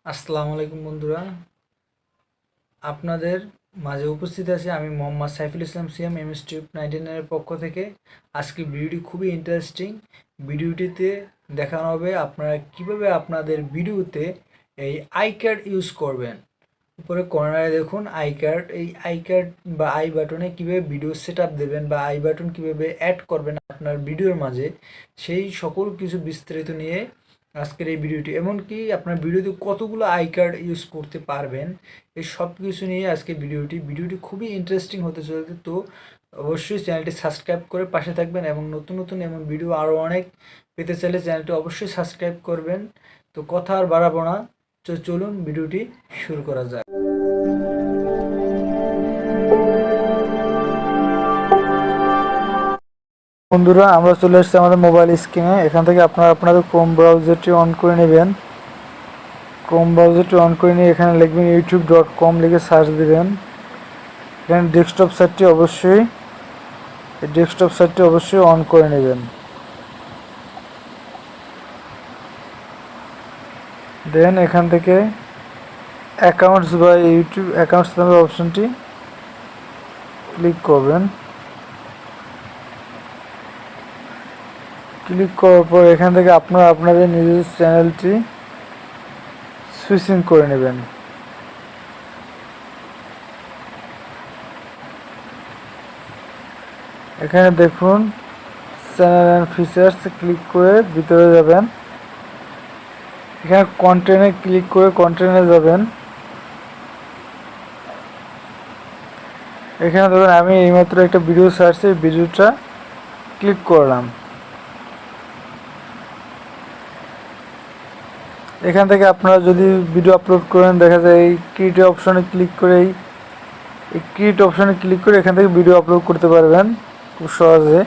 আসসালামু আলাইকুম বন্ধুরা, আপনাদের মাঝে উপস্থিত আছি আমি মোহাম্মদ সাইফুল ইসলাম সিএম টিউব 99 এর পক্ষ থেকে। আজকে ভিডিওটি খুবই ইন্টারেস্টিং। ভিডিওটিতে দেখানো হবে আপনারা কিভাবে আপনাদের ভিডিওতে এই আই কার্ড ইউজ করবেন। উপরে কর্নারে দেখুন আই কার্ড, এই আই কার্ড বা আই বাটনে কীভাবে ভিডিও সেট আপ দেবেন বা আই বাটন কীভাবে অ্যাড করবেন আপনার ভিডিওর মাঝে, সেই সকল কিছু বিস্তারিত নিয়ে আজকের এই ভিডিওটি। এমনকি আপনার ভিডিওতে কতগুলো আই কার্ড ইউজ করতে পারবেন, এই সব কিছু নিয়ে আজকে ভিডিওটি খুবই ইন্টারেস্টিং হতে চলেছে। তো অবশ্যই চ্যানেলটি সাবস্ক্রাইব করে পাশে থাকবেন এবং নতুন নতুন এমন ভিডিও আরও অনেক পেতে চাইলে চ্যানেলটি অবশ্যই সাবস্ক্রাইব করবেন। তো কথা আর বাড়াবো না, চলুন ভিডিওটি শুরু করা যাক। বন্ধুরা, আমরা চলে এসেছি আমাদের মোবাইল স্ক্রিনে। এখান থেকে আপনারা আপনাদের ক্রোম ব্রাউজারটি অন করে নেবেন। ক্রোম ব্রাউজারটি অন করে নিয়ে এখানে লিখবেন youtube.com, লিখে সার্চ দিবেন। এখানে ডেস্কটপ সাইটটি অবশ্যই অন করে নেবেন। দেন এখান থেকে অ্যাকাউন্টস বা ইউটিউব অ্যাকাউন্টস নামের অপশনটি ক্লিক করবেন। ক্লিক করার পর এখান থেকে আপনারা আপনাদের নিজের চ্যানেলটি সুইচিং করে নেবেন। এখানে দেখুন চ্যানেল অ্যান্ড ফিচার্স ক্লিক করে ভিতরে যাবেন। এখানে কন্টেন্টে ক্লিক করে কন্টেন্টে যাবেন। এখানে দেখুন আমি এইমাত্র একটা ভিডিও সার্চে ভিডিওটা ক্লিক করলাম। এখান থেকে আপনারা যদি ভিডিও আপলোড করেন, দেখা যায় এই ক্রিয়েট অপশনে ক্লিক করে এখান থেকে ভিডিও আপলোড করতে পারবেন খুব সহজে।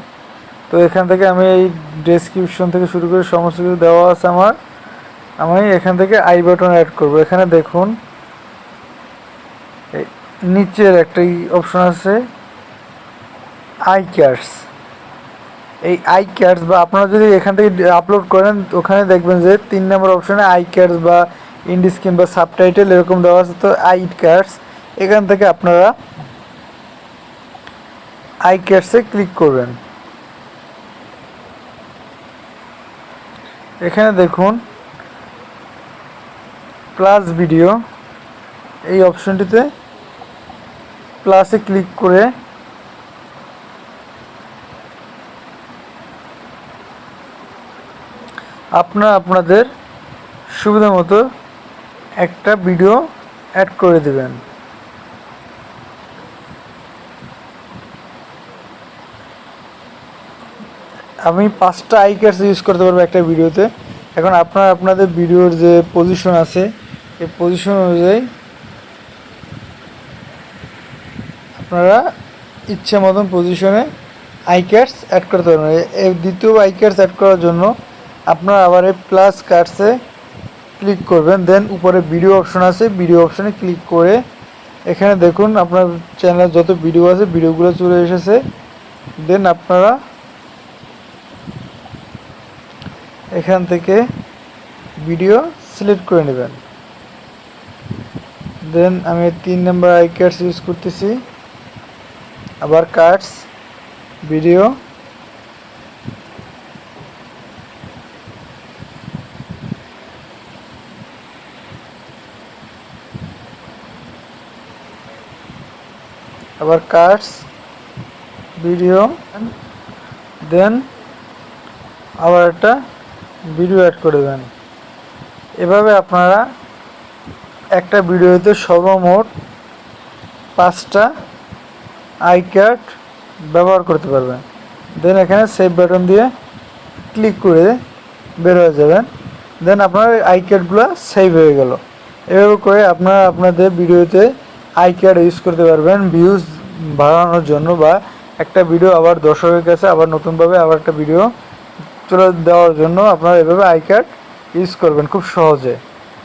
তো এখান থেকে আমি এই ডেসক্রিপশন থেকে শুরু করে সমস্ত কিছু দেওয়া আছে আমি এখান থেকে আই বাটন অ্যাড করব। এখানে দেখুন নিচের একটা অপশন আছে আই কার্ডস। এই আই কার্ডস বা আপনারা যদি এখান থেকে আপলোড করেন, ওখানে দেখবেন যে 3 নম্বর অপশনে আই কার্ডস বা এন্ড স্ক্রিন বা সাবটাইটেল এরকম দেওয়া আছে। তো আই কার্ডস, এখান থেকে আপনারা আই কার্ডসে ক্লিক করবেন। এখানে দেখুন প্লাস ভিডিও, এই অপশনটিতে প্লাসে ক্লিক করে আপনারা আপনাদের সুবিধা মতো একটা ভিডিও অ্যাড করে দেবেন। আমি 5টা আই কার্ডস ইউজ করতে পারবো একটা ভিডিওতে। এখন আপনারা আপনাদের ভিডিওর যে পজিশন আছে, এই পজিশন অনুযায়ী আপনারা ইচ্ছে মতন পজিশনে আই কার্ডস অ্যাড করতে পারবেন। এই দ্বিতীয় আই কার্ডস অ্যাড করার জন্য আপনারা আবার এই প্লাস কার্ডসে ক্লিক করবেন। দেন উপরে ভিডিও অপশন আছে, ভিডিও অপশনে ক্লিক করে এখানে দেখুন আপনার চ্যানেলে যত ভিডিও আছে ভিডিওগুলো চলে এসেছে। দেন আপনারা এখান থেকে ভিডিও সিলেক্ট করে নেবেন। দেন আমি 3 নম্বর আই কার্ডস ইউজ করতেছি। আবার কার্ডস, ভিডিও, আবার কার্ডস, ভিডিও, দেন আবার একটা ভিডিও অ্যাড করে দেবেন। এভাবে আপনারা একটা ভিডিওতে সর্বমোট 5টা আই কার্ড ব্যবহার করতে পারবেন। দেন এখানে সেভ বাটন দিয়ে ক্লিক করে বের হয়ে যাবেন। দেন আপনার আই কার্ডগুলো সেভ হয়ে গেল। এভাবে করে আপনারা আপনাদের ভিডিওতে আই কার্ড ইউজ করতে পারবেন ভিউজ বাড়ানোর জন্য, বা একটা ভিডিও আবার দর্শকের কাছে আবার নতুনভাবে আবার একটা ভিডিও চলে দেওয়ার জন্য আপনারা এভাবে আই কার্ড ইউজ করবেন খুব সহজে।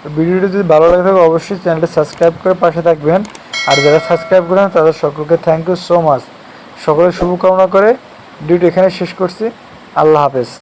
তো ভিডিওটি যদি ভালো লাগে থাকে অবশ্যই চ্যানেলটি সাবস্ক্রাইব করে পাশে থাকবেন। আর যারা সাবস্ক্রাইব করেন তাদের সকলকে থ্যাংক ইউ সো মাচ। সকলের শুভকামনা করে ভিডিওটি এখানে শেষ করছি। আল্লাহ হাফেজ।